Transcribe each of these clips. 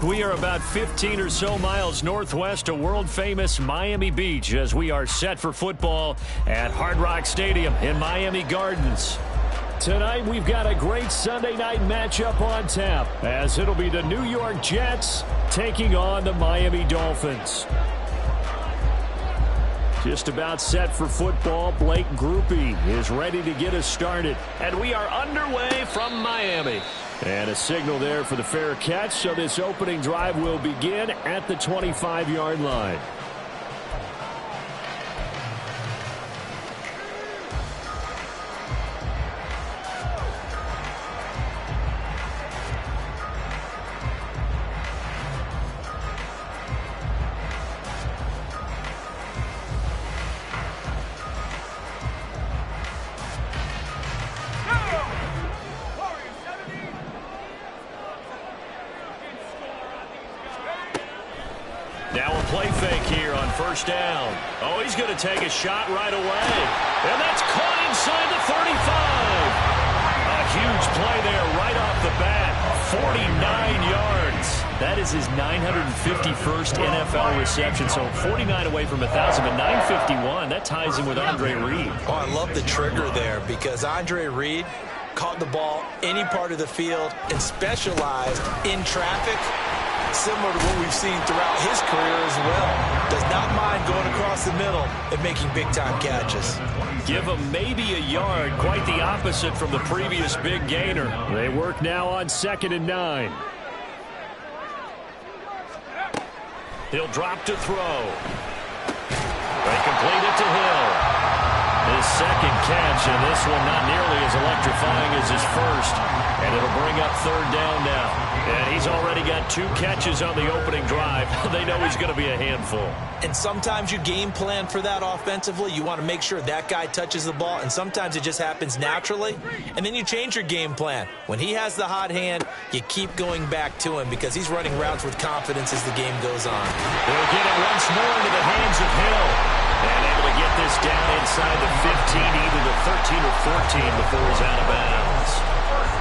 We are about 15 or so miles northwest of world-famous Miami Beach as we are set for football at Hard Rock Stadium in Miami Gardens. Tonight, we've got a great Sunday night matchup on tap as it'll be the New York Jets taking on the Miami Dolphins. Just about set for football. Blake Groupie is ready to get us started. And we are underway from Miami. And a signal there for the fair catch, so this opening drive will begin at the 25-yard line. Now a play fake here on first down. Oh, he's going to take a shot right away. And that's caught inside the 35. A huge play there right off the bat. 49 yards. That is his 951st NFL reception. So 49 away from 1,000, but 951. That ties him with Andre Reed. Oh, I love the trigger there because Andre Reed caught the ball any part of the field and specialized in traffic, similar to what we've seen throughout his career as well. Does not mind going across the middle and making big-time catches. Give him maybe a yard, quite the opposite from the previous big gainer. They work now on 2nd and 9. He'll drop to throw. They complete it to Hill. His second catch, and this one not nearly as electrifying as his first. And it'll bring up 3rd down now. And he's already got 2 catches on the opening drive. They know he's going to be a handful. And sometimes you game plan for that offensively. You want to make sure that guy touches the ball, and sometimes it just happens naturally. And then you change your game plan. When he has the hot hand, you keep going back to him because he's running routes with confidence as the game goes on. They'll get it once more into the hands of Hill. And able to get this down inside the 15, either the 13 or 14 before he's out of bounds.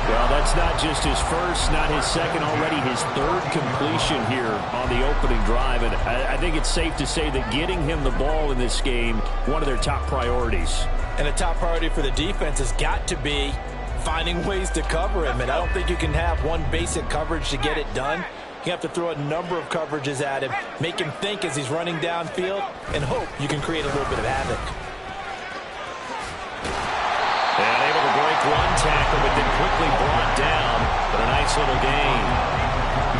Well, that's not just his first, not his second, already his 3rd completion here on the opening drive. And I think it's safe to say that getting him the ball in this game, one of their top priorities. And a top priority for the defense has got to be finding ways to cover him. And I don't think you can have one basic coverage to get it done. You have to throw a number of coverages at him, make him think as he's running downfield, and hope you can create a little bit of havoc. And able to break one tackle, but then quickly brought down. But a nice little gain.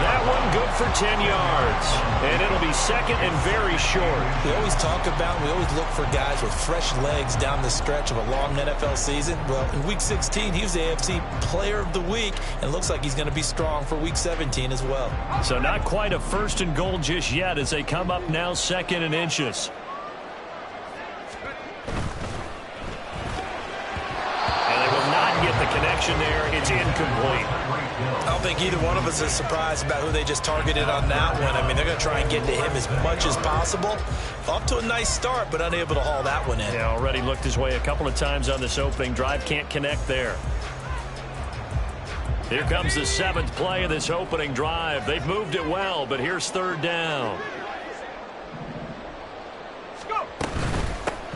That one good for 10 yards. And it'll be 2nd and very short. We always talk about, we always look for guys with fresh legs down the stretch of a long NFL season. Well, in Week 16, he was the AFC Player of the Week, and looks like he's going to be strong for Week 17 as well. So not quite a 1st and goal just yet as they come up now 2nd and inches. Get the connection there. It's incomplete. I don't think either one of us is surprised about who they just targeted on that one. I mean, they're going to try and get to him as much as possible. Off to a nice start, but unable to haul that one in. Yeah, already looked his way a couple of times on this opening drive. Can't connect there. Here comes the 7th play of this opening drive. They've moved it well, but here's 3rd down.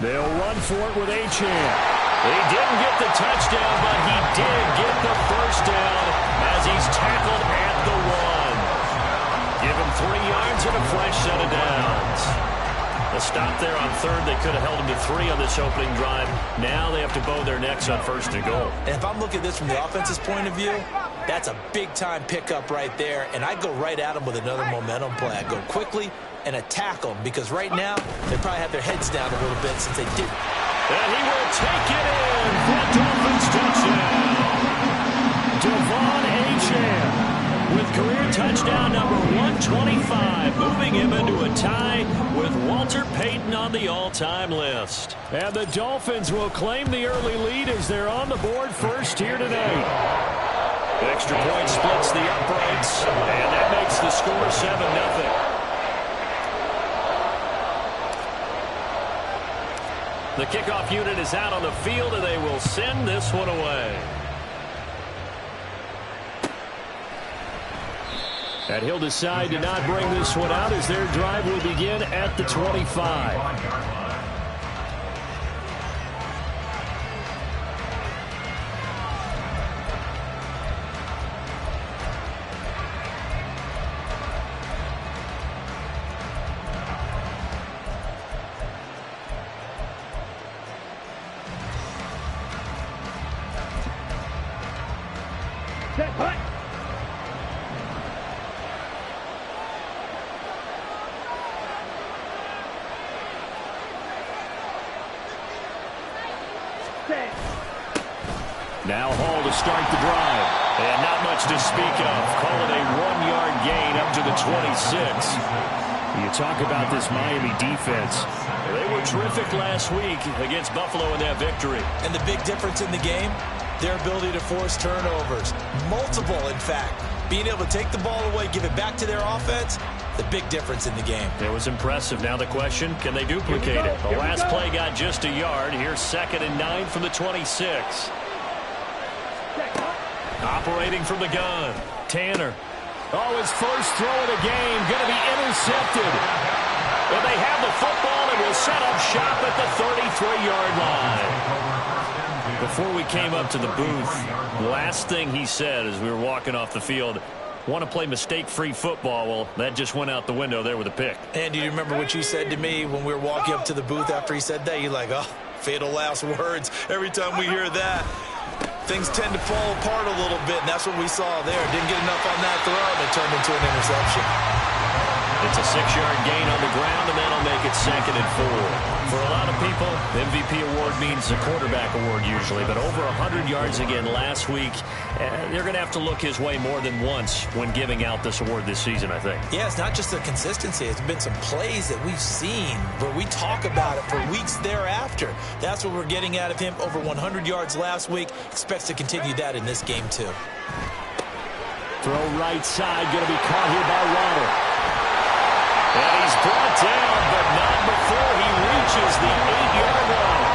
They'll run for it with Achane. He didn't get the touchdown, but he did get the first down as he's tackled at the 1. Give him 3 yards and a fresh set of downs. A stop there on 3rd. They could have held him to 3 on this opening drive. Now they have to bow their necks on 1st and goal. And if I'm looking at this from the offense's point of view, that's a big-time pickup right there. And I go right at him with another momentum play. I go quickly and attack them because right now they probably have their heads down a little bit since they didn't. And he will take it in for a Dolphins touchdown. Devon Achane with career touchdown number 125, moving him into a tie with Walter Payton on the all-time list. And the Dolphins will claim the early lead as they're on the board first here tonight. Extra point splits the uprights, and that makes the score 7-0. The kickoff unit is out on the field, and they will send this one away. And he'll decide to not bring this one out as their drive will begin at the 25. Now Hall to start the drive. And not much to speak of. Call it a 1-yard gain up to the 26. You talk about this Miami defense. They were terrific last week against Buffalo in that victory. And the big difference in the game, their ability to force turnovers. Multiple, in fact. Being able to take the ball away, give it back to their offense, the big difference in the game. It was impressive. Now the question, can they duplicate it? The last play got just a yard. Here's 2nd and 9 from the 26. Operating from the gun, Tanner. Oh, his first throw of the game, going to be intercepted. And they have the football and will set up shop at the 33-yard line. Before we came up to the booth, last thing he said as we were walking off the field, want to play mistake-free football. Well, that just went out the window there with a pick. And do you remember what you said to me when we were walking up to the booth after he said that? You're like, oh, fatal last words. Every time we hear that, things tend to fall apart a little bit, and that's what we saw there. Didn't get enough on that throw, and it turned into an interception. It's a 6-yard gain on the ground, and that'll make it 2nd and 4. For a lot of people, the MVP award means a quarterback award usually, but over 100 yards again last week, they're going to have to look his way more than once when giving out this award this season, I think. Yeah, it's not just the consistency. It's been some plays that we've seen where we talk about it for weeks thereafter. That's what we're getting out of him. Over 100 yards last week. Expects to continue that in this game, too. Throw right side, going to be caught here by Waddle. And he's brought down, but not before he reaches the 8-yard line.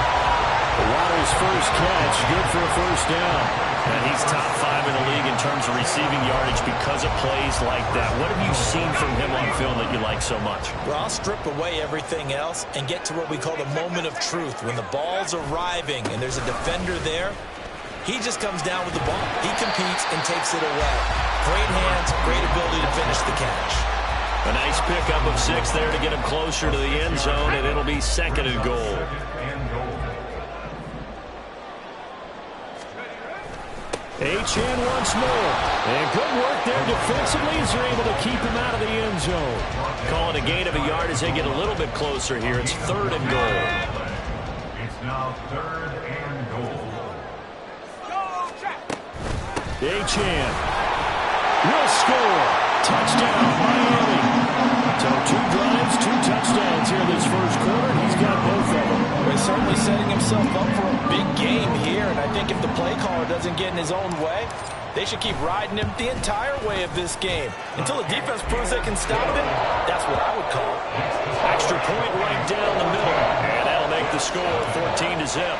Waddle's first catch, good for a first down. And he's top 5 in the league in terms of receiving yardage because of plays like that. What have you seen from him on film that you like so much? Well, I'll strip away everything else and get to what we call the moment of truth. When the ball's arriving and there's a defender there, he just comes down with the ball. He competes and takes it away. Great hands, great ability to finish the catch. A nice pickup of 6 there to get him closer to the end zone, and it'll be 2nd and goal. Achane once more. And good work there defensively as they're able to keep him out of the end zone. Call it a gain of a yard as they get a little bit closer here. It's 3rd and goal. It's now 3rd and goal. Achane will score. Touchdown, Miami. So 2 drives, 2 touchdowns here this first quarter. He's got both of them. He's certainly setting himself up for a big game here, and I think if the play caller doesn't get in his own way, they should keep riding him the entire way of this game. Until the defense proves they can stop him, that's what I would call. Extra point right down the middle, and that'll make the score 14-0.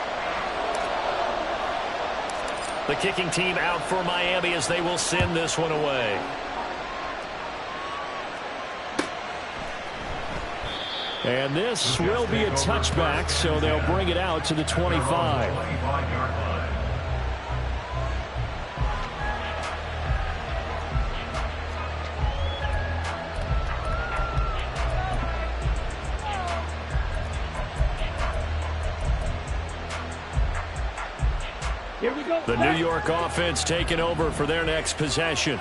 The kicking team out for Miami as they will send this one away. And this will be a touchback, so they'll bring it out to the 25. Here we go. The New York offense taking over for their next possession.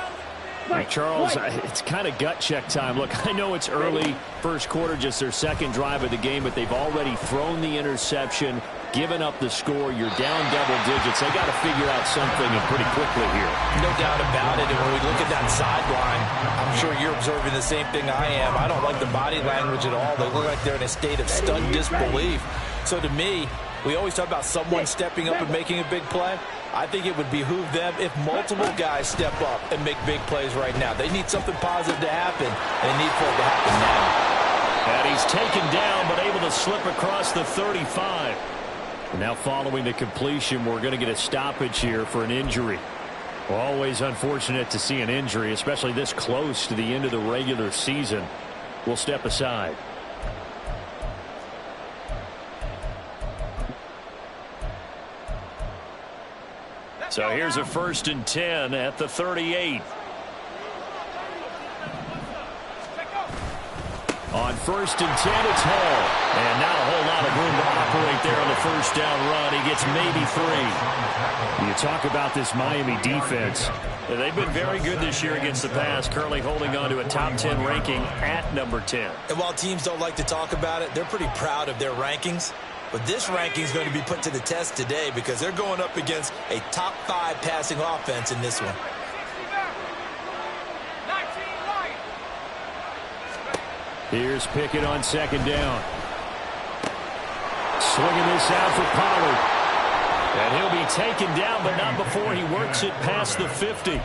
Charles, it's kind of gut check time. Look, I know it's early, first quarter, just their 2nd drive of the game, but they've already thrown the interception, given up the score. You're down double digits. They got to figure out something pretty quickly here. No doubt about it. And when we look at that sideline, I'm sure you're observing the same thing I am. I don't like the body language at all. They look like they're in a state of stunned disbelief. So to me, we always talk about someone stepping up and making a big play. I think it would behoove them if multiple guys step up and make big plays right now. They need something positive to happen, and they need for it to happen now. And he's taken down, but able to slip across the 35. And now following the completion, we're going to get a stoppage here for an injury. Always unfortunate to see an injury, especially this close to the end of the regular season. We'll step aside. So here's a 1st and 10 at the 38. On 1st and 10, it's Hall. And not a whole lot of room to operate there on the 1st down run. He gets maybe 3. You talk about this Miami defense. They've been very good this year against the pass, currently holding on to a top 10 ranking at number 10. And while teams don't like to talk about it, they're pretty proud of their rankings. But this ranking is going to be put to the test today because they're going up against a top 5 passing offense in this one. Here's Pickett on 2nd down. Swinging this out for Pollard. And he'll be taken down, but not before he works it past the 50.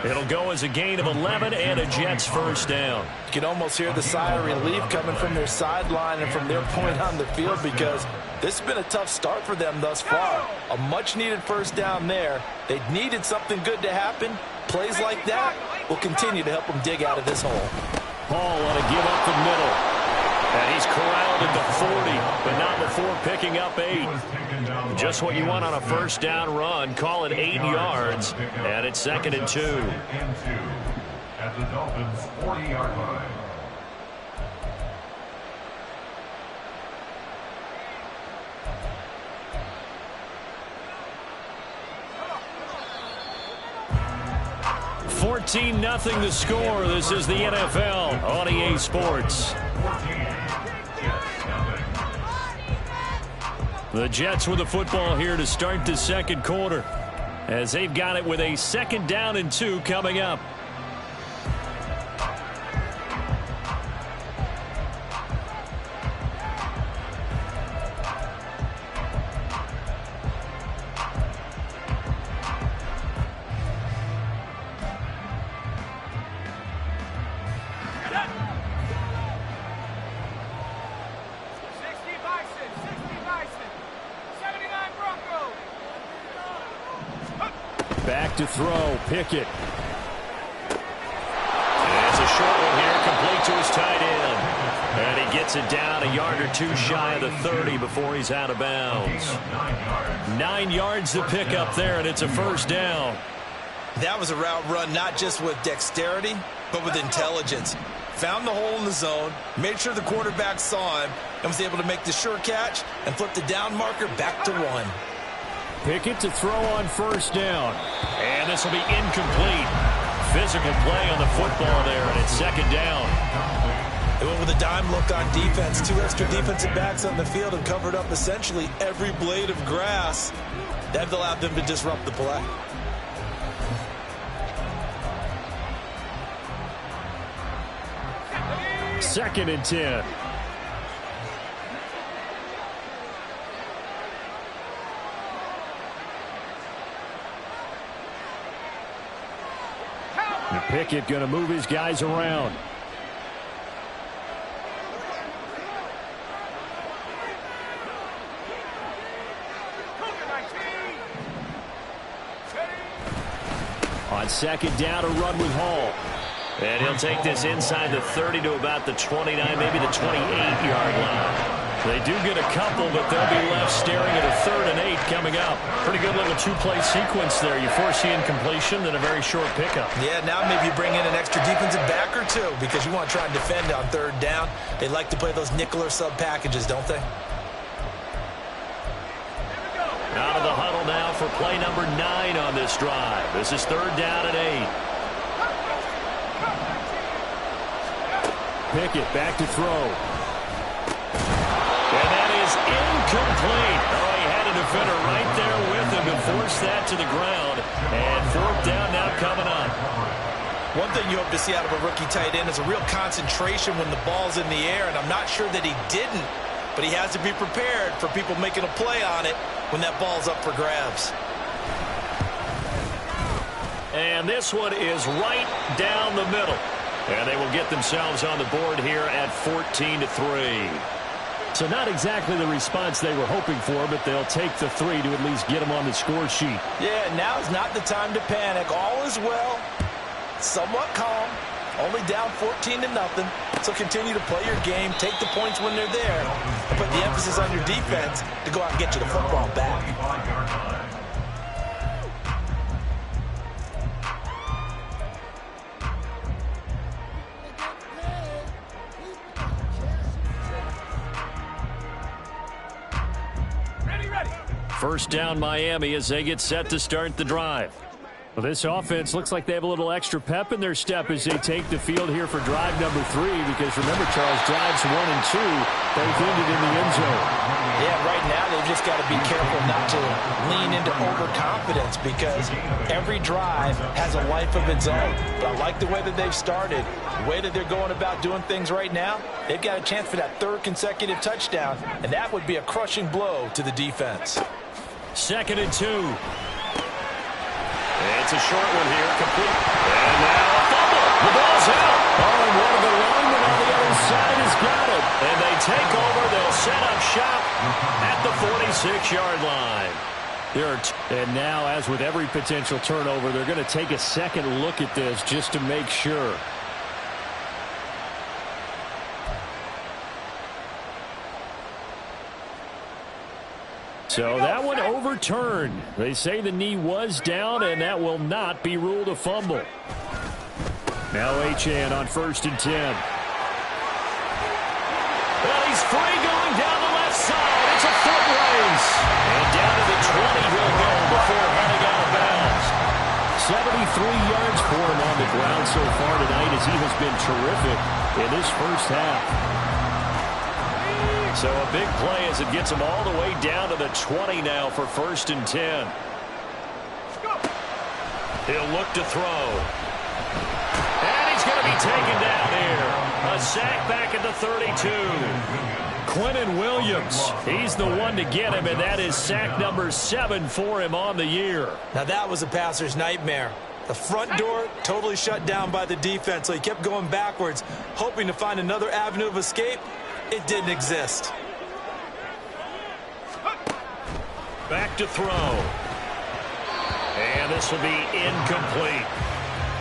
It'll go as a gain of 11 and a Jets 1st down. You can almost hear the sigh of relief coming from their sideline and from their point on the field because this has been a tough start for them thus far. A much-needed 1st down there. They needed something good to happen. Plays like that will continue to help them dig out of this hole. Hall on a give up the middle. And he's corralled at the 40, but not before picking up 8. Just what you want on a 1st down run. Call it 8 yards, and it's 2nd and 2. At the Dolphins' 40-yard line. $14-0 the score. This is the NFL on EA Sports. The Jets with the football here to start the 2nd quarter, as they've got it with a 2nd down and 2 coming up. Back to throw, Pickett. And it's a short one here, complete to his tight end. And he gets it down a yard or 2 shy of the 30 before he's out of bounds. 9 yards to pick up there, and it's a 1st down. That was a route run not just with dexterity, but with intelligence. Found the hole in the zone, made sure the quarterback saw him, and was able to make the sure catch and flip the down marker back to 1. Pickett to throw on 1st down. And this will be incomplete. Physical play on the football there, and it's 2nd down. They went with a dime look on defense. 2 extra defensive backs on the field and covered up essentially every blade of grass. That allowed them to disrupt the play. Second and 10. Pickett going to move his guys around. On 2nd down, a run with Hall. And he'll take this inside the 30 to about the 29, maybe the 28-yard line. They do get a couple, but they'll be left staring at a 3rd and 8 coming up. Pretty good little 2-play sequence there. You force the incompletion, then a very short pickup. Yeah, now maybe you bring in an extra defensive back or 2 because you want to try and defend on 3rd down. They like to play those nickel or sub packages, don't they? Out of the huddle now for play number 9 on this drive. This is 3rd down and 8. Pickett back to throw. And that is incomplete. Oh, he had a defender right there with him to force that to the ground. And 4th down now coming up. One thing you hope to see out of a rookie tight end is a real concentration when the ball's in the air, and I'm not sure that he didn't, but he has to be prepared for people making a play on it when that ball's up for grabs. And this one is right down the middle. And they will get themselves on the board here at 14-3. So not exactly the response they were hoping for, but they'll take the 3 to at least get them on the score sheet. Yeah, now is not the time to panic. All is well. Somewhat calm. Only down 14-0. So continue to play your game. Take the points when they're there. And put the emphasis on your defense to go out and get you the football back. First down Miami as they get set to start the drive. Well, this offense looks like they have a little extra pep in their step as they take the field here for drive number 3, because remember, Charles, drives 1 and 2 both ended in the end zone. Yeah, right now they've just got to be careful not to lean into overconfidence, because every drive has a life of its own. But I like the way that they've started, the way that they're going about doing things right now. They've got a chance for that 3rd consecutive touchdown, and that would be a crushing blow to the defense. 2nd and 2. It's a short one here, complete. And now a fumble. The ball's out. Oh, and one of the linemen on the other side has got it. And they take over. They'll set up shop at the 46-yard line. And now, as with every potential turnover, they're going to take a second look at this just to make sure. So that one overturned. They say the knee was down, and that will not be ruled a fumble. Now Achane on 1st and 10. Well, he's free going down the left side. It's a foot race. And down to the 20 he'll go before heading out of bounds. 73 yards for him on the ground so far tonight, as he has been terrific in this first half. So a big play as it gets him all the way down to the 20 now for 1st and 10. He'll look to throw. And he's going to be taken down here. A sack back at the 32. Quentin Williams, he's the one to get him, and that is sack number 7 for him on the year. Now that was a passer's nightmare. The front door totally shut down by the defense, so he kept going backwards, hoping to find another avenue of escape. It didn't exist. Back to throw. And this will be incomplete.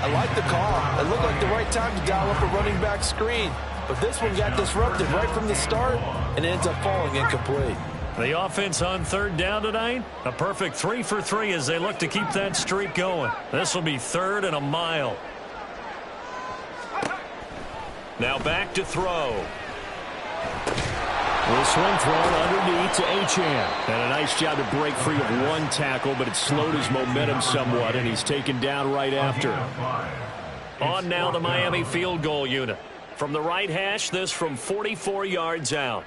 I like the call. It looked like the right time to dial up a running back screen. But this one got disrupted right from the start and ends up falling incomplete. The offense on 3rd down tonight, a perfect 3 for 3 as they look to keep that streak going. This will be 3rd and a mile. Now back to throw. This one thrown underneath to Achane. And a nice job to break free of one tackle, but it slowed his momentum somewhat, and he's taken down right after. On now the Miami field goal unit. From the right hash, this from 44 yards out.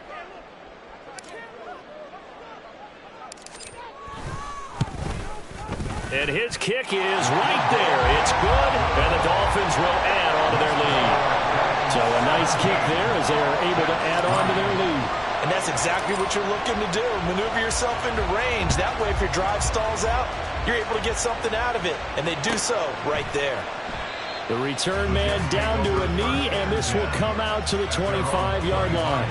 And his kick is right there. It's good, and the Dolphins will add on to their lead. So a nice kick there as they are able to add on to their lead. And that's exactly what you're looking to do. Maneuver yourself into range. That way, if your drive stalls out, you're able to get something out of it. And they do so right there. The return man down to a knee, and this will come out to the 25-yard line.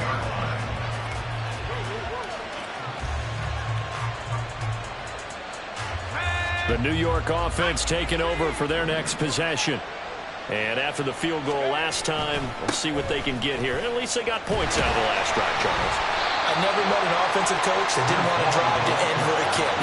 The New York offense taking over for their next possession. And after the field goal last time, we'll see what they can get here. At least they got points out of the last drive, Charles. I never met an offensive coach that didn't want to drive to end with a kick.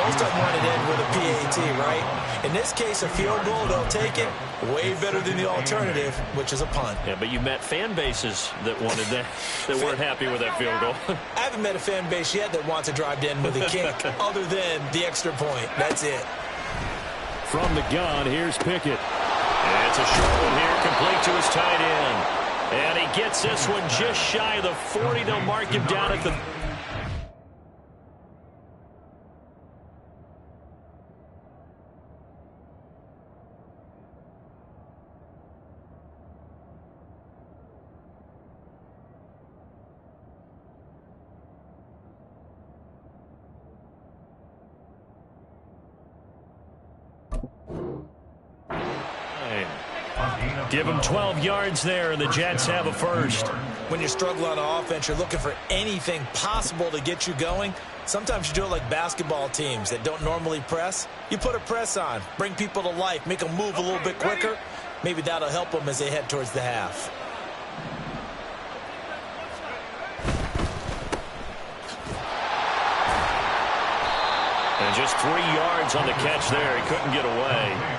Most of them want to end with a PAT, right? In this case, a field goal, they'll take it. Way better than the alternative, which is a punt. Yeah, but you met fan bases that wanted that, that weren't happy with that field goal. I haven't met a fan base yet that wants to drive to end with a kick, other than the extra point. That's it. From the gun, here's Pickett. And it's a short one here, complete to his tight end. And he gets this one just shy of the 40. They'll mark him down at the... Give them 12 yards there, and the Jets have a first. When you struggle on offense, you're looking for anything possible to get you going. Sometimes you do it like basketball teams that don't normally press. You put a press on, bring people to life, make them move a little bit quicker. Maybe that'll help them as they head towards the half. And just 3 yards on the catch there. He couldn't get away.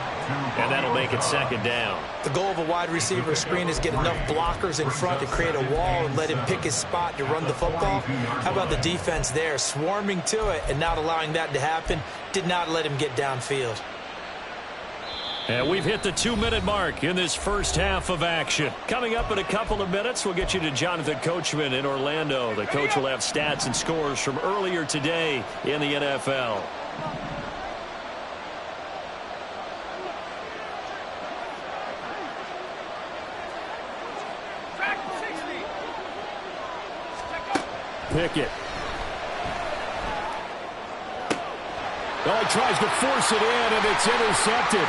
And that'll make it second down. The goal of a wide receiver screen is get enough blockers in front to create a wall and let him pick his spot to run the football. How about the defense there, swarming to it and not allowing that to happen? Did not let him get downfield. And we've hit the 2-minute mark in this first half of action. Coming up in a couple of minutes, we'll get you to Jonathan Coachman in Orlando. The coach will have stats and scores from earlier today in the NFL. Pickett. Well, he tries to force it in, and it's intercepted.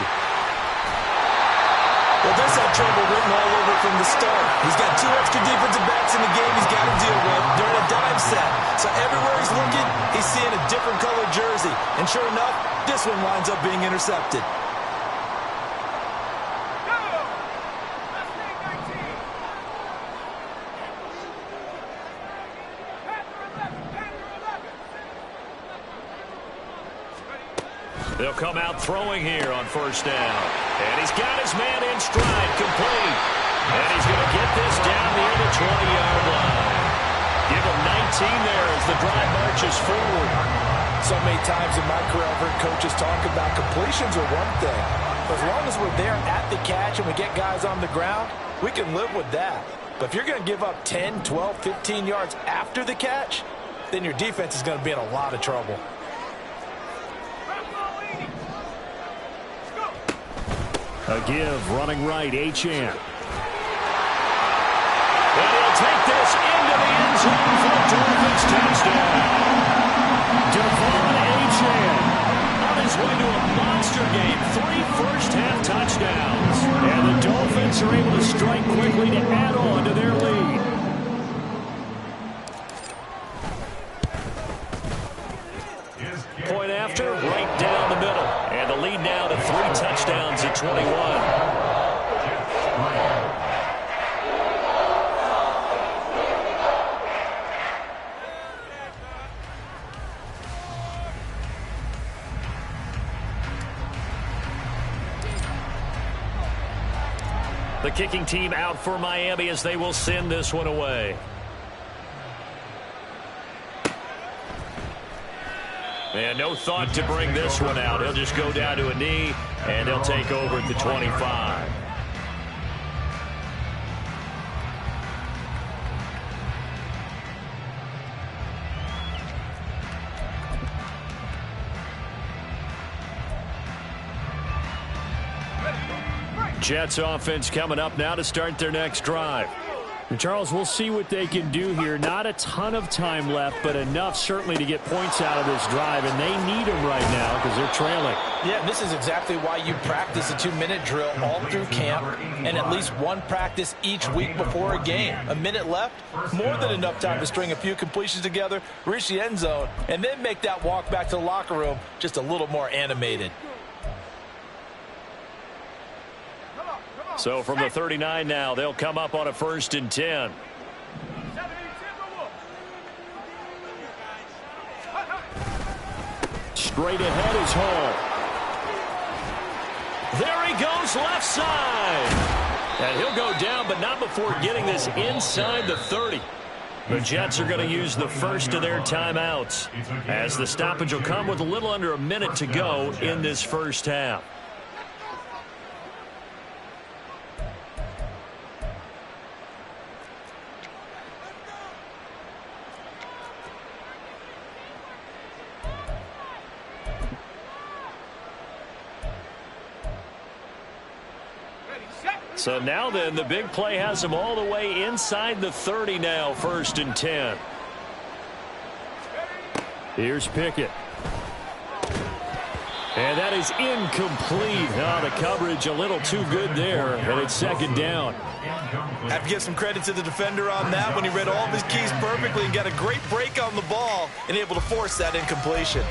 Well, this had trouble written all over from the start. He's got 2 extra defensive backs in the game he's got to deal with during a dime set. So everywhere he's looking, he's seeing a different colored jersey. And sure enough, this one winds up being intercepted. They'll come out throwing here on first down. And he's got his man in stride, complete. And he's going to get this down near the 20-yard line. Give him 19 there as the drive marches forward. So many times in my career, I've heard coaches talk about completions are one thing. But as long as we're there at the catch and we get guys on the ground, we can live with that. But if you're going to give up 10, 12, 15 yards after the catch, then your defense is going to be in a lot of trouble. A give, running right, Achane. And he'll take this into the end zone for a Dolphins touchdown. Devon Achane on his way to a monster game. 3 first-half touchdowns. And the Dolphins are able to strike quickly to add on to their lead. Point after, right down the middle. And the lead now to 3 touchdowns at 21. The kicking team out for Miami as they will send this one away. And no thought to bring this one out. He'll just go down to a knee, and they'll take over at the 25. Jets offense coming up now to start their next drive. And Charles, we'll see what they can do here. Not a ton of time left, but enough certainly to get points out of this drive, and they need them right now because they're trailing. Yeah, this is exactly why you practice a 2-minute drill all through camp and at least one practice each week before a game. A minute left, more than enough time to string a few completions together, reach the end zone, and then make that walk back to the locker room just a little more animated. So from the 39 now, they'll come up on a 1st and 10. Straight ahead is Hall. There he goes left side. And he'll go down, but not before getting this inside the 30. The Jets are going to use the first of their timeouts, as the stoppage will come with a little under a minute to go in this first half. So now then, the big play has them all the way inside the 30 now, 1st and 10. Here's Pickett. And that is incomplete. Oh, the coverage a little too good there, and it's second down. Have to give some credit to the defender on that when he read all of his keys perfectly and got a great break on the ball and able to force that incompletion.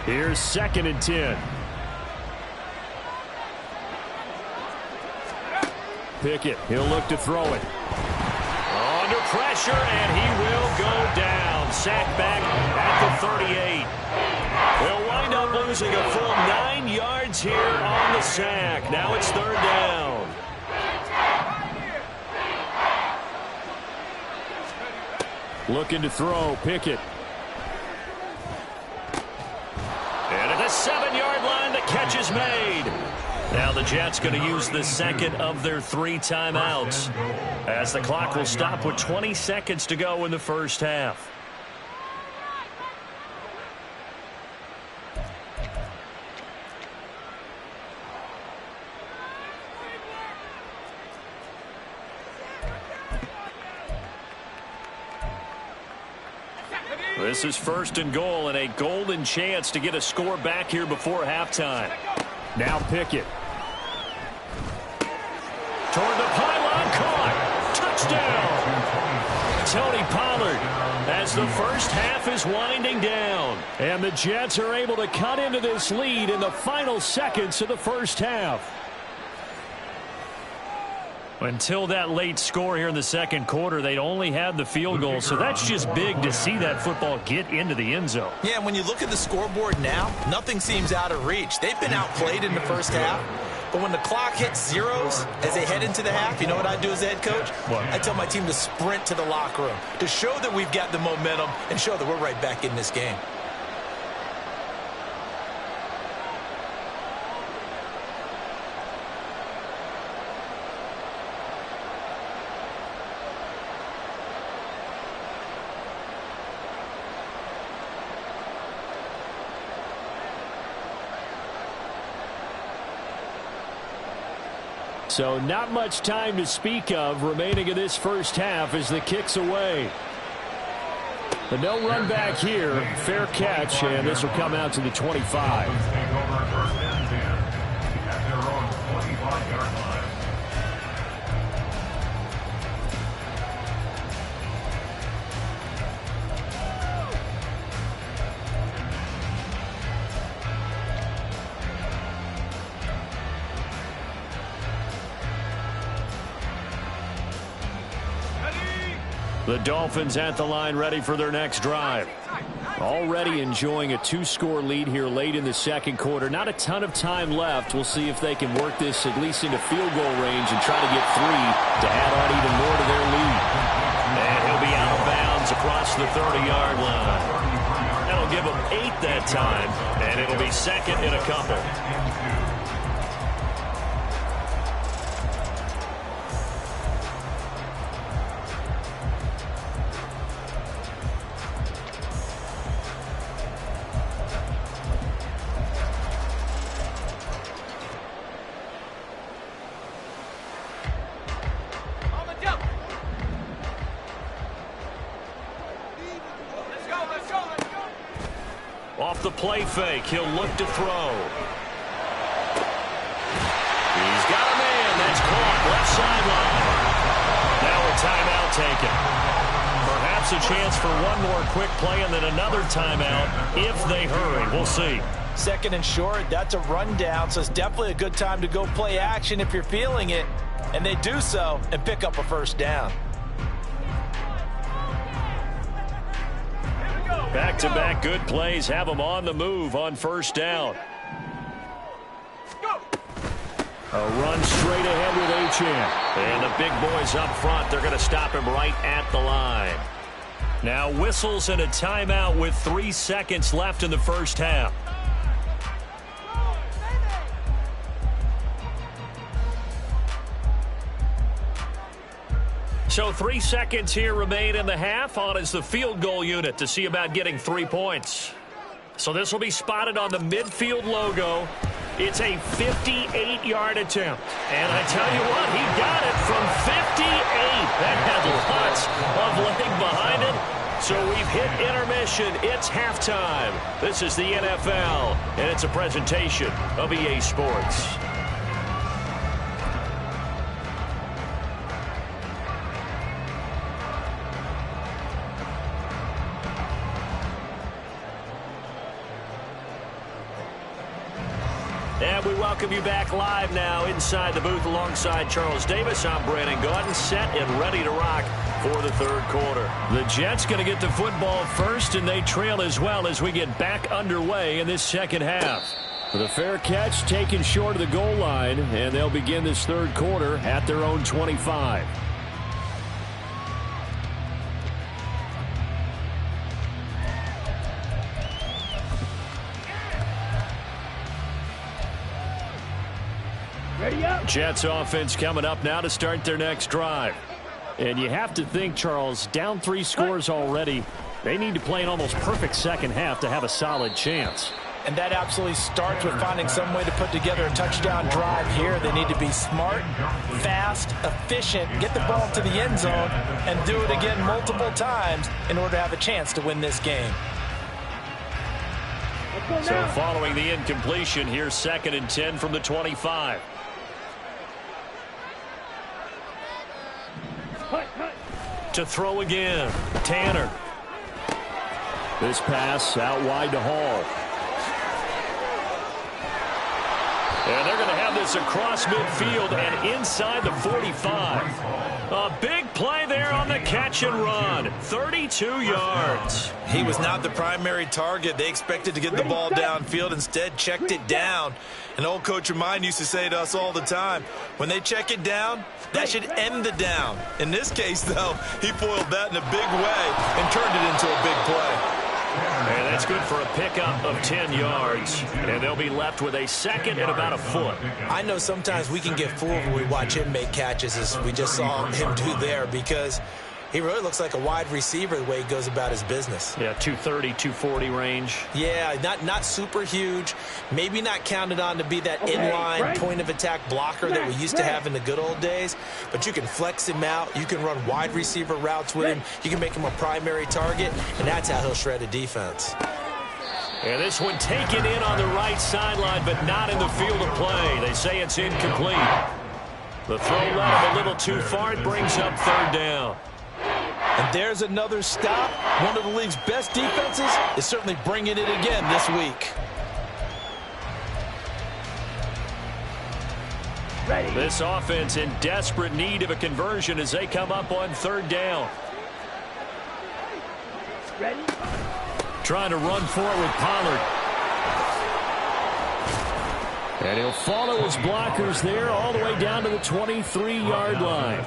Here's 2nd and 10. Pickett, he'll look to throw it. Under pressure, and he will go down. Sacked back at the 38. They'll wind up losing a full 9 yards here on the sack. Now it's 3rd down. Looking to throw, Pickett. And at the 7-yard line, the catch is made. Now the Jets going to use the second of their 3 timeouts, as the clock will stop with 20 seconds to go in the first half. This is 1st and goal and a golden chance to get a score back here before halftime. Now Pickett. Toward the pylon, caught. Touchdown. Tony Pollard as the first half is winding down. And the Jets are able to cut into this lead in the final seconds of the first half. Until that late score here in the 2nd quarter, they'd only had the field goal, so that's just big to see that football get into the end zone. Yeah, and when you look at the scoreboard now, nothing seems out of reach. They've been outplayed in the first half, but when the clock hits zeros as they head into the half, you know what I do as a head coach? What? I tell my team to sprint to the locker room to show that we've got the momentum and show that we're right back in this game. So not much time to speak of remaining in this first half as the kick's away. But no run back here. Fair catch, and this will come out to the 25. The Dolphins at the line, ready for their next drive. Already enjoying a 2-score lead here late in the 2nd quarter. Not a ton of time left. We'll see if they can work this at least into field goal range and try to get 3 to add on even more to their lead. And he'll be out of bounds across the 30-yard line. That'll give them 8 that time, and it'll be 2nd and a couple. Off the play fake, he'll look to throw. He's got a man. That's caught. Left sideline. Now a timeout taken. Perhaps a chance for one more quick play and then another timeout if they hurry. We'll see. 2nd and short, that's a rundown, so it's definitely a good time to go play action if you're feeling it. And they do so and pick up a first down. Back-to-back good plays have them on the move on first down. A run straight ahead with Achane. And the big boys up front, they're going to stop him right at the line. Now whistles and a timeout with 3 seconds left in the first half. So 3 seconds here remain in the half. On is the field goal unit to see about getting 3 points. So this will be spotted on the midfield logo. It's a 58-yard attempt. And I tell you what, he got it from 58. That had lots of leg behind it. So we've hit intermission. It's halftime. This is the NFL, and it's a presentation of EA Sports. And we welcome you back live now inside the booth alongside Charles Davis. I'm Brandon Gaudin, set and ready to rock for the third quarter. The Jets going to get the football first, and they trail as well as we get back underway in this second half. The fair catch taken short of the goal line, and they'll begin this third quarter at their own 25. Jets offense coming up now to start their next drive. And you have to think, Charles, down 3 scores already. They need to play an almost perfect second half to have a solid chance. And that absolutely starts with finding some way to put together a touchdown drive here. They need to be smart, fast, efficient, get the ball to the end zone, and do it again multiple times in order to have a chance to win this game. So following the incompletion, here's 2nd and 10 from the 25. To throw again, Tanner. This pass out wide to Hall. And they're going to have this across midfield and inside the 45. A big play there on the catch and run. 32 yards. He was not the primary target. They expected to get the ball downfield. Instead, checked it down. An old coach of mine used to say to us all the time, when they check it down, that should end the down. In this case, though, he foiled that in a big way and turned it into a big play. And that's good for a pickup of 10 yards. And they'll be left with a 2nd and about a foot. I know sometimes we can get fooled when we watch him make catches, as we just saw him do there, because he really looks like a wide receiver the way he goes about his business. Yeah, 230, 240 range. Yeah, not super huge. Maybe not counted on to be that inline point-of-attack blocker that we used to have in the good old days. But you can flex him out. You can run wide receiver routes with him. You can make him a primary target, and that's how he'll shred a defense. And this one taken in on the right sideline, but not in the field of play. They say it's incomplete. The throw led him a little too far. It brings up 3rd down. And there's another stop. One of the league's best defenses is certainly bringing it again this week. This offense in desperate need of a conversion as they come up on 3rd down. Trying to run forward with Pollard. And he'll follow his blockers there all the way down to the 23-yard line.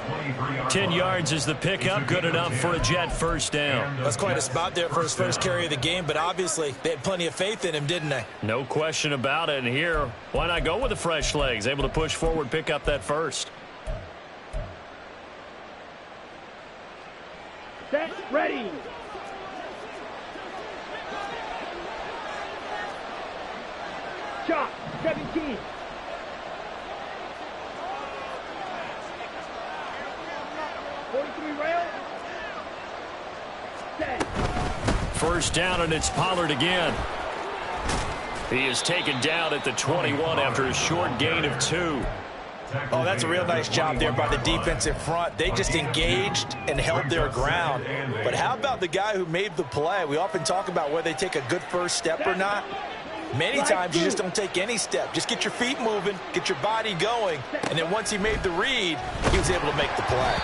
10 yards is the pickup, good enough for a Jet first down. That's quite a spot there for his first carry of the game, but obviously they had plenty of faith in him, didn't they? No question about it. And here, why not go with the fresh legs? Able to push forward, pick up that first. Set, ready. Shot, 17. First down, and it's Pollard again. He is taken down at the 21 after a short gain of 2. Oh, that's a real nice job there by the defensive front. They just engaged and held their ground. But how about the guy who made the play? We often talk about whether they take a good first step or not. Many times you just don't take any step. Just get your feet moving, get your body going, and then once he made the read, he was able to make the play.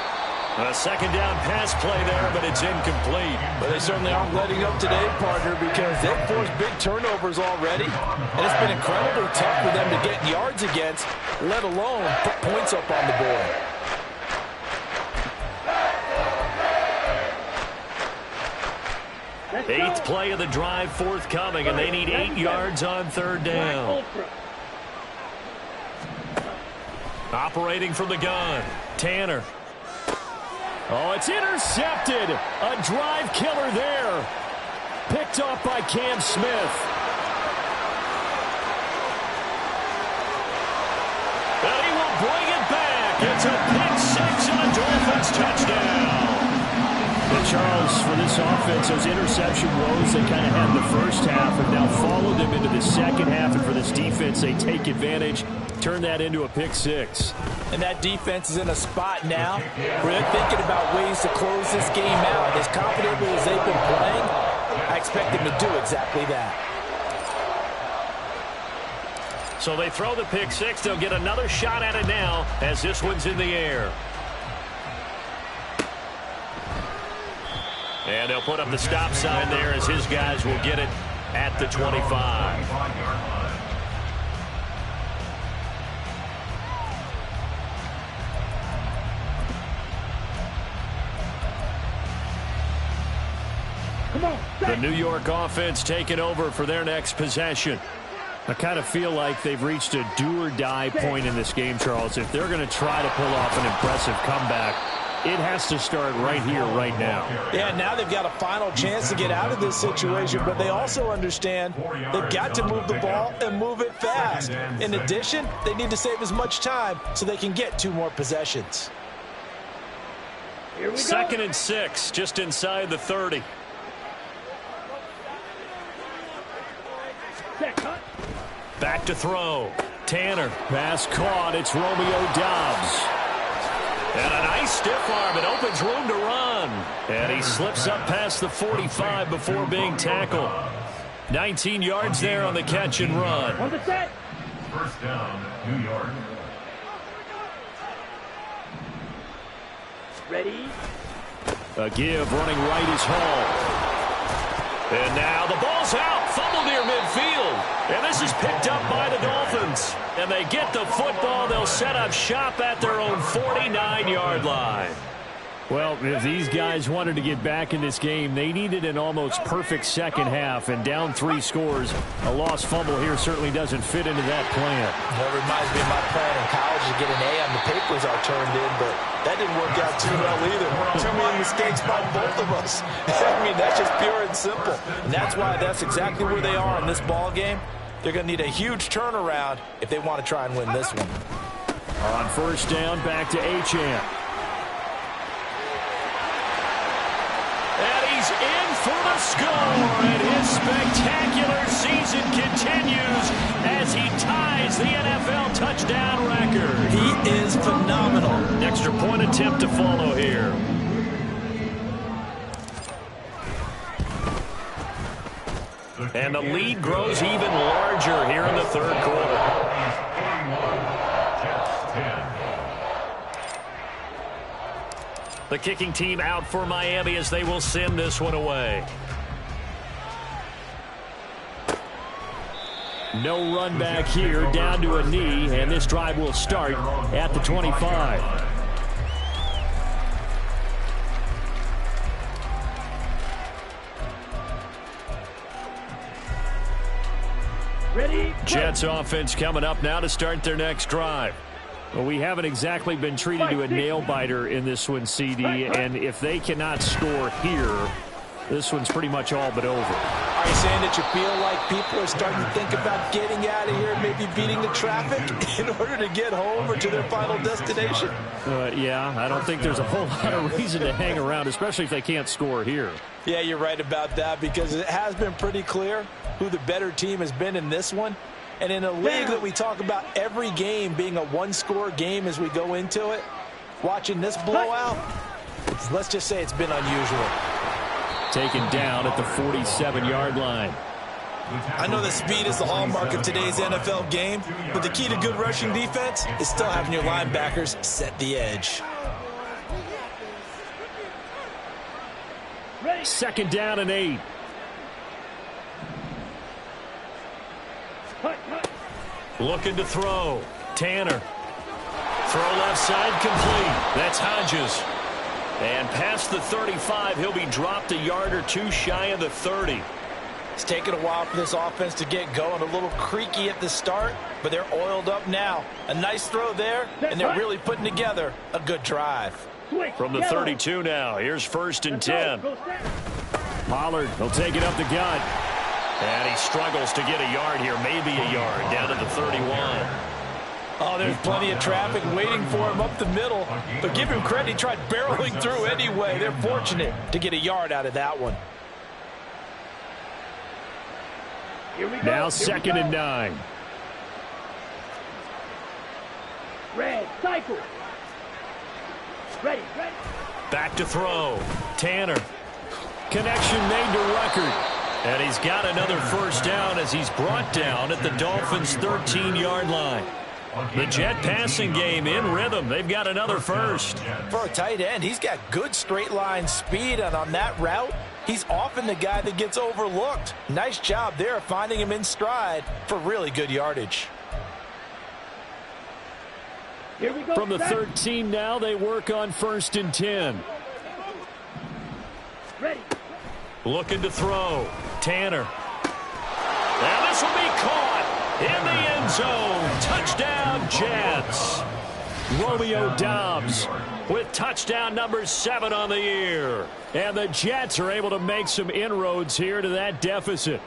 A second down pass play there, but it's incomplete. But they certainly aren't letting up today, partner, because they've forced big turnovers already. And it's been incredibly tough for them to get yards against, let alone put points up on the board. Eighth play of the drive forthcoming, and they need 8 yards on 3rd down. Operating from the gun, Tanner. Oh, it's intercepted. A drive killer there. Picked off by Cam Smith. And he will bring it back. It's a pick 6 and a Dolphins touchdown. The Charles, for this offense, those interception woes they kind of had in the first half have now followed them into the second half. And for this defense, they take advantage, turn that into a pick six. And that defense is in a spot now where they're thinking about ways to close this game out. As confidently as they've been playing, I expect them to do exactly that. So they throw the pick six. They'll get another shot at it now as this one's in the air. And they'll put up the stop sign there as his guys will get it at the 25. The New York offense taking over for their next possession. I kind of feel like they've reached a do-or-die point in this game, Charles. If they're going to try to pull off an impressive comeback, it has to start right here, right now. Yeah, now they've got a final chance to get out of this situation, but they also understand they've got to move the ball and move it fast. In addition, they need to save as much time so they can get 2 more possessions. Here we go. 2nd and 6, just inside the 30. Set, cut. Back to throw. Tanner, pass caught. It's Romeo Doubs. And a nice stiff arm. It opens room to run. And he slips up past the 45 before being tackled. 19 yards there on the catch and run. On the set. First down, New York. Ready. A give running right is Hall. And now the ball's out. Fumble near midfield. And this is picked up by the Dolphins. And they get the football. They'll set up shop at their own 49-yard line. Well, if these guys wanted to get back in this game, they needed an almost perfect second half. And down 3 scores, a lost fumble here certainly doesn't fit into that plan. That reminds me of my plan in college to get an A on the papers I turned in, but that didn't work out too well either. Too many mistakes by both of us. I mean, that's just pure and simple. And that's why that's exactly where they are in this ball game. They're going to need a huge turnaround if they want to try and win this one. On first down, back to Achane. And he's in for the score. And his spectacular season continues as he ties the NFL touchdown record. He is phenomenal. Extra point attempt to follow here. And the lead grows even larger here in the third quarter. The kicking team out for Miami as they will send this one away. No run back here, down to a knee, and this drive will start at the 25. Ready. Jets offense coming up now to start their next drive. Well, we haven't exactly been treated to a nail-biter in this one, CD, and if they cannot score here, this one's pretty much all but over. Are you saying that you feel like people are starting to think about getting out of here, maybe beating the traffic in order to get home or to their final destination? Yeah, I don't think there's a whole lot of reason to hang around, especially if they can't score here. Yeah, you're right about that because it has been pretty clear who the better team has been in this one. And in a league that we talk about every game being a one-score game as we go into it, watching this blowout, let's just say it's been unusual. Taken down at the 47-yard line. I know that speed is the hallmark of today's NFL game, but the key to good rushing defense is still having your linebackers set the edge. Second down and 8. Looking to throw. Tanner. Throw left side complete. That's Hodges. And past the 35, he'll be dropped a yard or 2 shy of the 30. It's taken a while for this offense to get going. A little creaky at the start, but they're oiled up now. A nice throw there, and they're really putting together a good drive. From the 32 now, here's 1st and 10. Pollard will take it up the gut. And he struggles to get a yard here, maybe a yard, down to the 31. Oh, there's plenty of traffic waiting for him up the middle. But give him credit, he tried barreling through anyway. They're fortunate to get a yard out of that one. Now 2nd and 9. Red, cycle. Ready. Back to throw. Tanner. Connection made to Record. And he's got another first down as he's brought down at the Dolphins' 13-yard line. The Jet passing game in rhythm. They've got another first. For a tight end, he's got good straight line speed, and on that route, he's often the guy that gets overlooked. Nice job there finding him in stride for really good yardage. Here we go. From the 13 now, they work on 1st and 10. Ready. Looking to throw. Tanner. And this will be caught in the end zone. Touchdown, Jets. Romeo Doubs with touchdown number 7 on the year. And the Jets are able to make some inroads here to that deficit.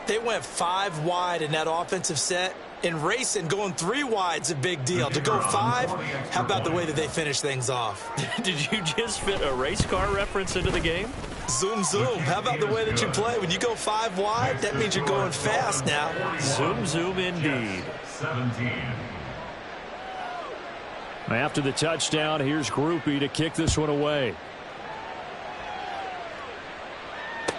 They went 5 wide in that offensive set. In racing, going 3 wide's a big deal. To go 5, how about the way that they finish things off? Did you just fit a race car reference into the game? Zoom, zoom. How about the way that you play? When you go 5 wide, that means you're going fast now. Zoom, zoom indeed. 17. After the touchdown, here's Groupie to kick this one away.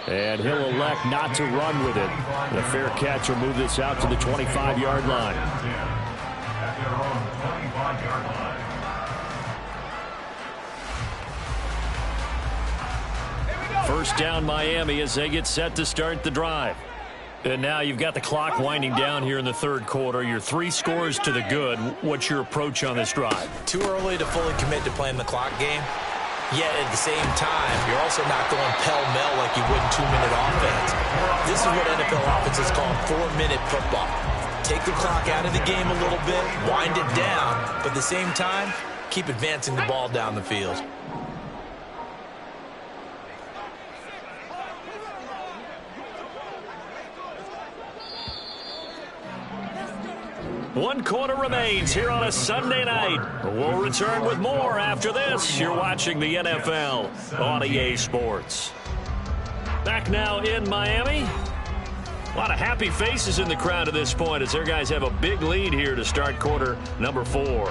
And he'll elect not to run with it. The fair catch will move this out to the 25-yard line. At their own 25-yard line. First down Miami as they get set to start the drive. And now you've got the clock winding down here in the 3rd quarter. You're 3 scores to the good. What's your approach on this drive? Too early to fully commit to playing the clock game. Yet at the same time, you're also not going pell-mell like you would in 2-minute offense. This is what NFL offenses call 4-minute football. Take the clock out of the game a little bit, wind it down, but at the same time, keep advancing the ball down the field. One quarter remains here on a Sunday night. We'll return with more after this. You're watching the NFL on EA Sports. Back now in Miami. A lot of happy faces in the crowd at this point as their guys have a big lead here to start quarter number 4.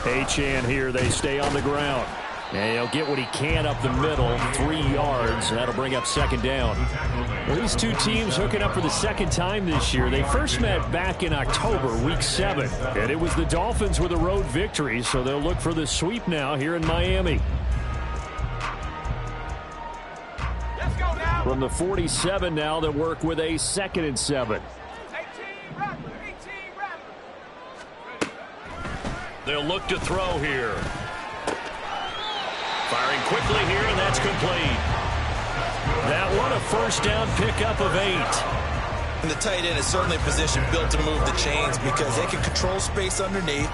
Achane here. They stay on the ground. And he'll get what he can up the middle, 3 yards, and that'll bring up 2nd down. Well, these two teams hooking up for the 2nd time this year. They first met back in October, week 7, and it was the Dolphins with a road victory, so they'll look for the sweep now here in Miami. From the 47 now, they'll work with a 2nd and 7. They'll look to throw here. Firing quickly here, and that's complete. That one, a first down pickup of 8. And the tight end is certainly a position built to move the chains because they can control space underneath.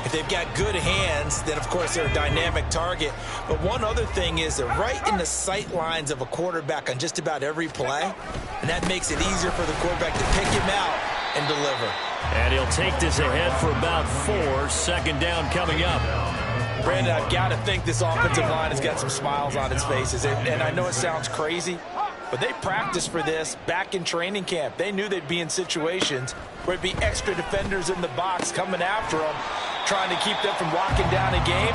If they've got good hands, then, of course, they're a dynamic target. But one other thing is they're right in the sight lines of a quarterback on just about every play, and that makes it easier for the quarterback to pick him out and deliver. And he'll take this ahead for about 4. 2nd down coming up. Brandon, I've got to think this offensive line has got some smiles on its faces. And I know it sounds crazy, but they practiced for this back in training camp. They knew they'd be in situations where it'd be extra defenders in the box coming after them, trying to keep them from locking down a game.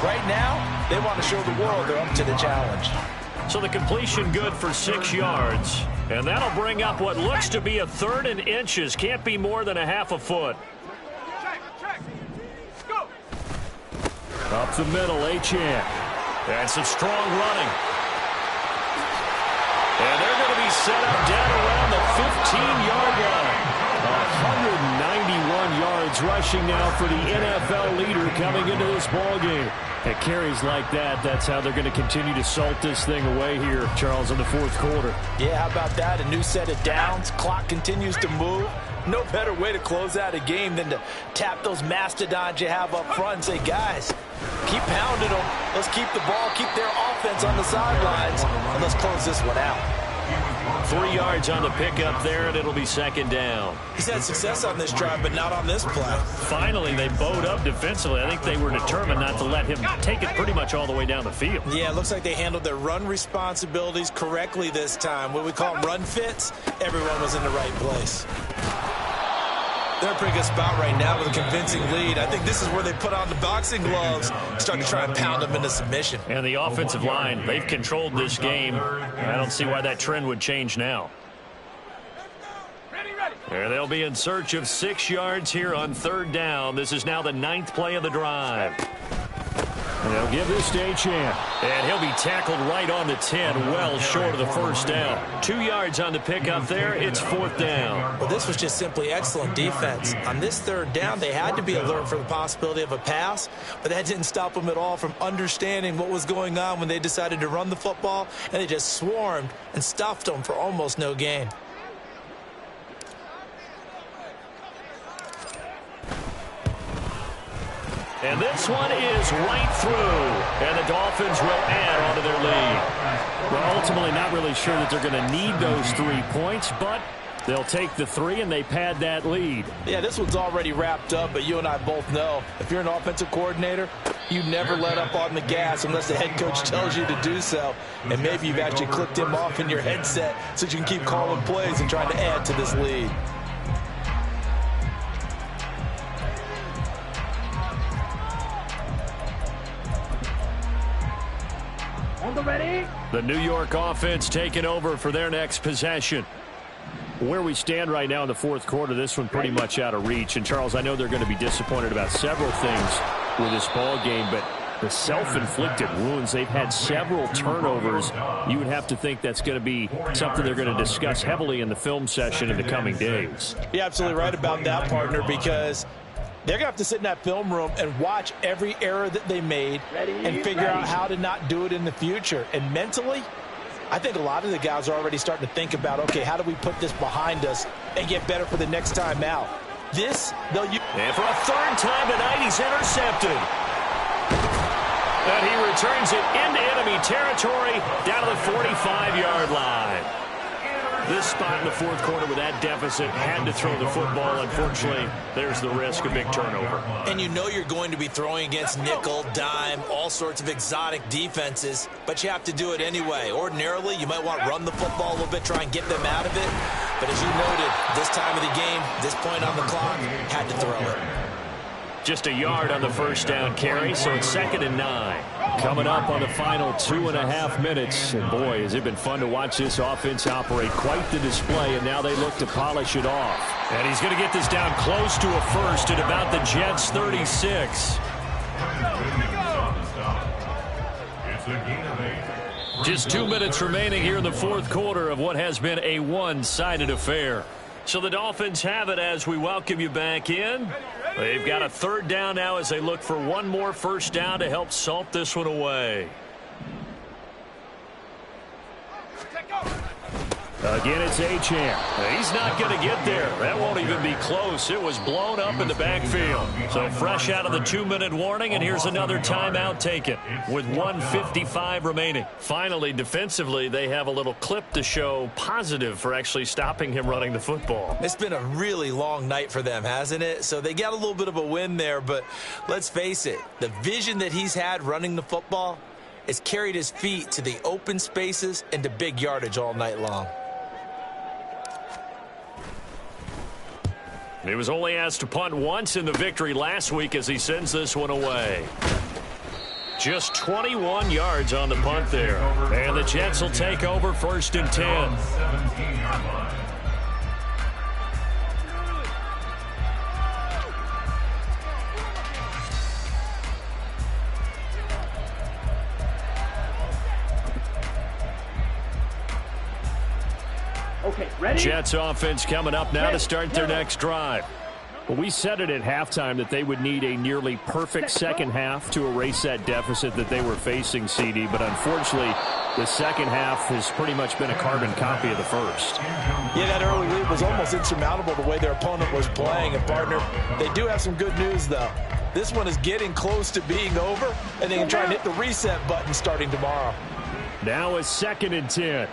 Right now, they want to show the world they're up to the challenge. So the completion good for 6 yards. And that'll bring up what looks to be a 3rd and inches. Can't be more than a half a foot. Up the middle, Achane. And some strong running. And they're going to be set up down around the 15-yard line. 191 yards rushing now for the NFL leader coming into this ballgame. At carries like that, that's how they're going to continue to salt this thing away here, Charles, in the 4th quarter. Yeah, how about that? A new set of downs. Clock continues to move. No better way to close out a game than to tap those mastodons you have up front and say, guys, Keep pounding them. Let's keep the ball, keep their offense on the sidelines, and let's close this one out. 3 yards on the pickup there, and it'll be second down. He's had success on this drive, but not on this play. Finally, they bowed up defensively. I think they were determined not to let him take it pretty much all the way down the field. Yeah, it looks like they handled their run responsibilities correctly this time. What we call them run fits, everyone was in the right place. They're in a pretty good spot right now with a convincing lead. I think this is where they put on the boxing gloves, start to try and pound them into submission. And the offensive line, they've controlled this game. I don't see why that trend would change now. There they'll be in search of 6 yards here on third down. This is now the 9th play of the drive. And they'll give this to Achane. And he'll be tackled right on the 10, well short of the first down. 2 yards on the pickup there. It's 4th down. Well, this was just simply excellent defense. On this third down, they had to be alert for the possibility of a pass, but that didn't stop them at all from understanding what was going on when they decided to run the football, and they just swarmed and stuffed them for almost no gain. And this one is right through. And the Dolphins will add onto their lead. Well, ultimately not really sure that they're going to need those 3 points, but they'll take the 3 and they pad that lead. Yeah, this one's already wrapped up, but you and I both know if you're an offensive coordinator, you never let up on the gas unless the head coach tells you to do so. And maybe you've actually clicked him off in your headset so you can keep calling plays and trying to add to this lead. Ready? The New York offense taking over for their next possession. Where we stand right now in the fourth quarter, this one pretty much out of reach. And, Charles, I know they're going to be disappointed about several things with this ball game, but the self-inflicted wounds, they've had several turnovers. You would have to think that's going to be something they're going to discuss heavily in the film session in the coming days. You're absolutely right about that, partner, because they're going to have to sit in that film room and watch every error that they made and figure out how to not do it in the future. And mentally, I think a lot of the guys are already starting to think about, okay, how do we put this behind us and get better for the next time out? This, they'll use. And for a third time tonight, he's intercepted. And he returns it into enemy territory down to the 45-yard line. This spot in the fourth quarter with that deficit had to throw the football. Unfortunately, there's the risk of big turnover. And you know you're going to be throwing against nickel, dime, all sorts of exotic defenses, but you have to do it anyway. Ordinarily, you might want to run the football a little bit, try and get them out of it. But as you noted, this time of the game, this point on the clock, had to throw it. Just a yard on the first down carry, so it's 2nd and 9. Coming up on the final 2.5 minutes. And boy, has it been fun to watch this offense operate. Quite the display, and now they look to polish it off. And he's going to get this down close to a first at about the Jets' 36. Just 2 minutes remaining here in the fourth quarter of what has been a one-sided affair. So the Dolphins have it as we welcome you back in. They've got a third down now as they look for one more first down to help salt this one away. Again, it's Achane. He's not going to get there. That won't even be close. It was blown up in the backfield. So fresh out of the 2-minute warning, and here's another timeout taken with 1:55 remaining. Finally, defensively, they have a little clip to show positive for actually stopping him running the football. It's been a really long night for them, hasn't it? So they got a little bit of a win there, but let's face it, the vision that he's had running the football has carried his feet to the open spaces and to big yardage all night long. He was only asked to punt once in the victory last week as he sends this one away. Just 21 yards on the punt there. And the Jets will take over 1st and 10. Okay, ready? Jets offense coming up now to start their next drive. Well, we said it at halftime that they would need a nearly perfect second half to erase that deficit that they were facing, CD. But unfortunately, the second half has pretty much been a carbon copy of the first. Yeah, that early lead was almost insurmountable the way their opponent was playing. And, partner, they do have some good news, though. This one is getting close to being over, and they can try and hit the reset button starting tomorrow. Now a 2nd and 10.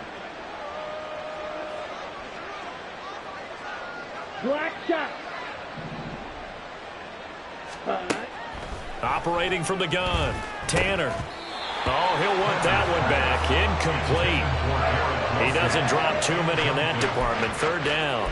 Black shot. Operating from the gun. Tanner. Oh, he'll want that one back. Incomplete. He doesn't drop too many in that department. 3rd down.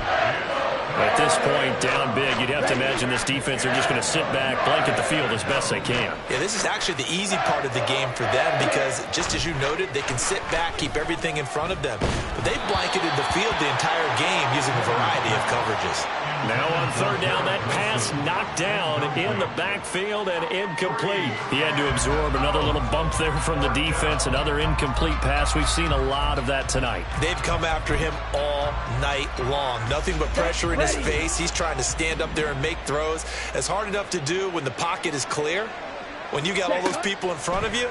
At this point, down big, you'd have to imagine this defense are just going to sit back, blanket the field as best they can. Yeah, this is actually the easy part of the game for them because, just as you noted, they can sit back, keep everything in front of them. But they've blanketed the field the entire game using a variety of coverages. Now on 3rd down, that pass knocked down in the backfield and incomplete. He had to absorb another little bump there from the defense, another incomplete pass. We've seen a lot of that tonight. They've come after him all night long. Nothing but pressure in his face. He's trying to stand up there and make throws. It's hard enough to do when the pocket is clear. When you got all those people in front of you,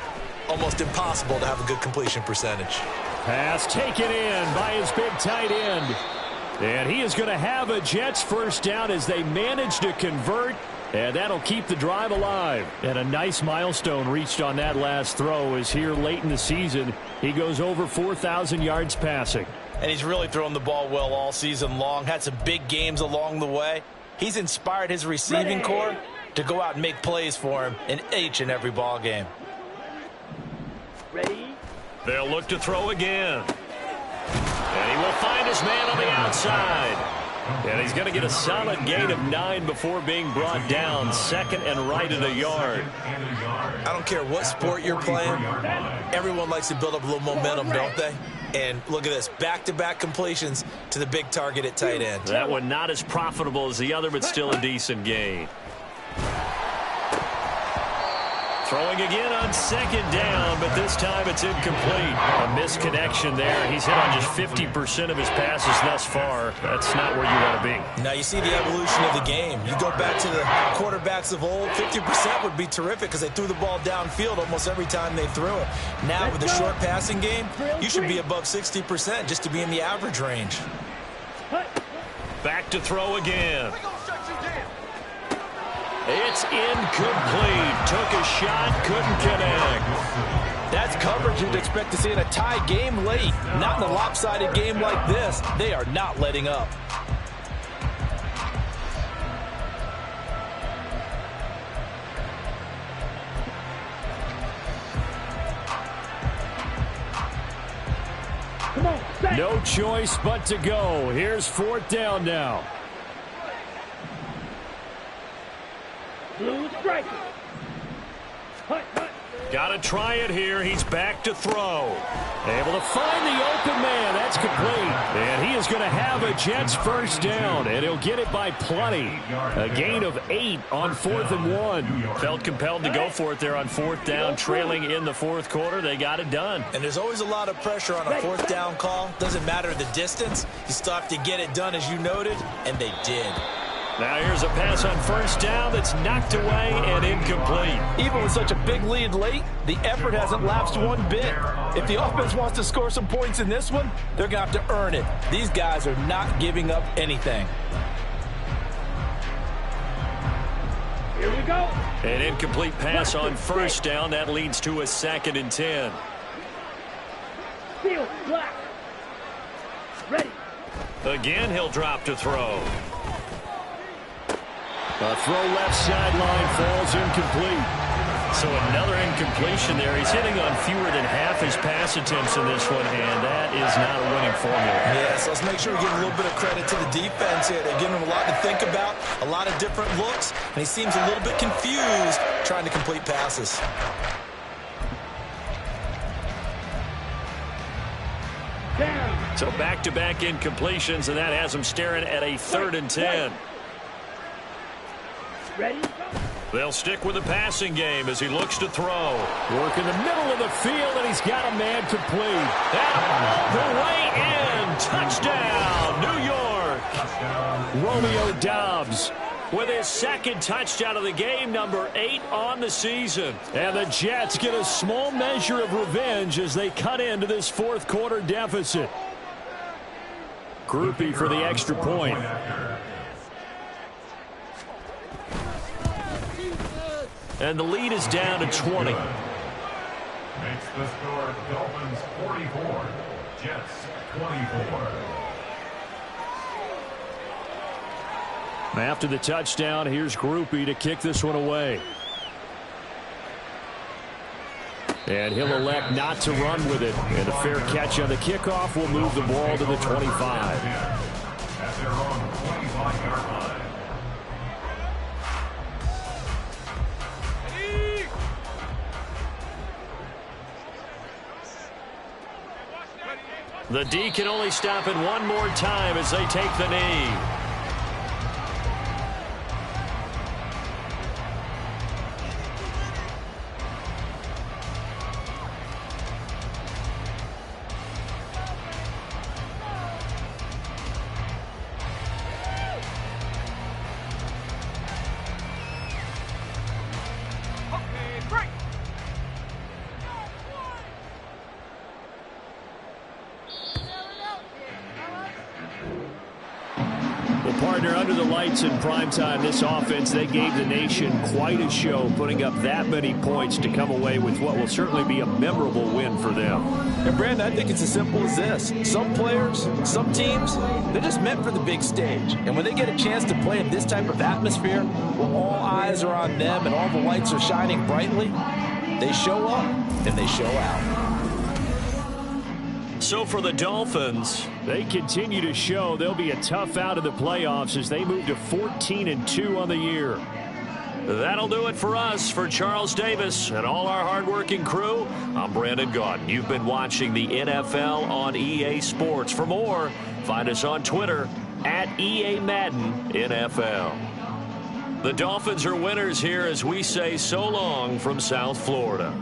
almost impossible to have a good completion percentage. Pass taken in by his big tight end. And he is going to have a Jets 1st down as they manage to convert. And that'll keep the drive alive. And a nice milestone reached on that last throw is here late in the season. He goes over 4,000 yards passing. And he's really thrown the ball well all season long. Had some big games along the way. He's inspired his receiving corps to go out and make plays for him in each and every ball game. Ready? They'll look to throw again. And he will find his man on the outside. And he's going to get a solid gain of 9 before being brought down. 2nd and right at a yard. I don't care what sport you're playing. Everyone likes to build up a little momentum, don't they? And look at this, back-to-back completions to the big target at tight end. That one not as profitable as the other, but still a decent gain. Throwing again on 2nd down, but this time it's incomplete. A misconnection there. He's hit on just 50% of his passes thus far. That's not where you want to be. Now you see the evolution of the game. You go back to the quarterbacks of old, 50% would be terrific because they threw the ball downfield almost every time they threw it. Now with the short passing game, you should be above 60% just to be in the average range. Back to throw again. It's incomplete. Took a shot, couldn't connect. That's coverage you'd expect to see in a tie game late. Not in a lopsided game like this. They are not letting up. No choice but to go. Here's 4th down now. Blue striker. Got to try it here. He's back to throw. Able to find the open man. That's complete. And he is going to have a Jets 1st down. And he'll get it by plenty. A gain of 8 on 4th and 1. Felt compelled to go for it there on 4th down. Trailing in the 4th quarter. They got it done. And there's always a lot of pressure on a 4th down call. Doesn't matter the distance. You still have to get it done as you noted. And they did. Now here's a pass on 1st down that's knocked away and incomplete. Even with such a big lead late, the effort hasn't lapsed one bit. If the offense wants to score some points in this one, they're going to have to earn it. These guys are not giving up anything. Here we go. An incomplete pass on 1st down. That leads to a 2nd and 10. Field black. Ready. Again, he'll drop to throw. A throw left sideline falls incomplete. So another incompletion there. He's hitting on fewer than half his pass attempts in this one, and that is not a winning formula. Yes, let's make sure we give a little bit of credit to the defense here. They're giving him a lot to think about, a lot of different looks, and he seems a little bit confused trying to complete passes. So back-to-back incompletions, and that has him staring at a 3rd and 10. Ready? They'll stick with the passing game as he looks to throw. Work in the middle of the field, and he's got a man complete. That all the way in. Touchdown, New York. Romeo Doubs with his 2nd touchdown of the game, number 8 on the season. And the Jets get a small measure of revenge as they cut into this 4th quarter deficit. Groupie for the extra point. And the lead is down to 20. Makes the score Dolphins 44, Jets 24. After the touchdown, here's Groupie to kick this one away. And he'll elect not to run with it. And a fair catch on the kickoff will move the ball to the 25. At their own 25-yard line. The D can only stop it one more time as they take the knee. Partner, under the lights in primetime, this offense, they gave the nation quite a show, putting up that many points to come away with what will certainly be a memorable win for them. And Brandon, I think it's as simple as this. Some players, some teams, they're just meant for the big stage. And when they get a chance to play in this type of atmosphere, where all eyes are on them and all the lights are shining brightly, they show up and they show out. So for the Dolphins, they continue to show they'll be a tough out in the playoffs as they move to 14-2 on the year. That'll do it for us. For Charles Davis and all our hardworking crew, I'm Brandon Gaudin. You've been watching the NFL on EA Sports. For more, find us on Twitter at EA Madden NFL. The Dolphins are winners here as we say so long from South Florida.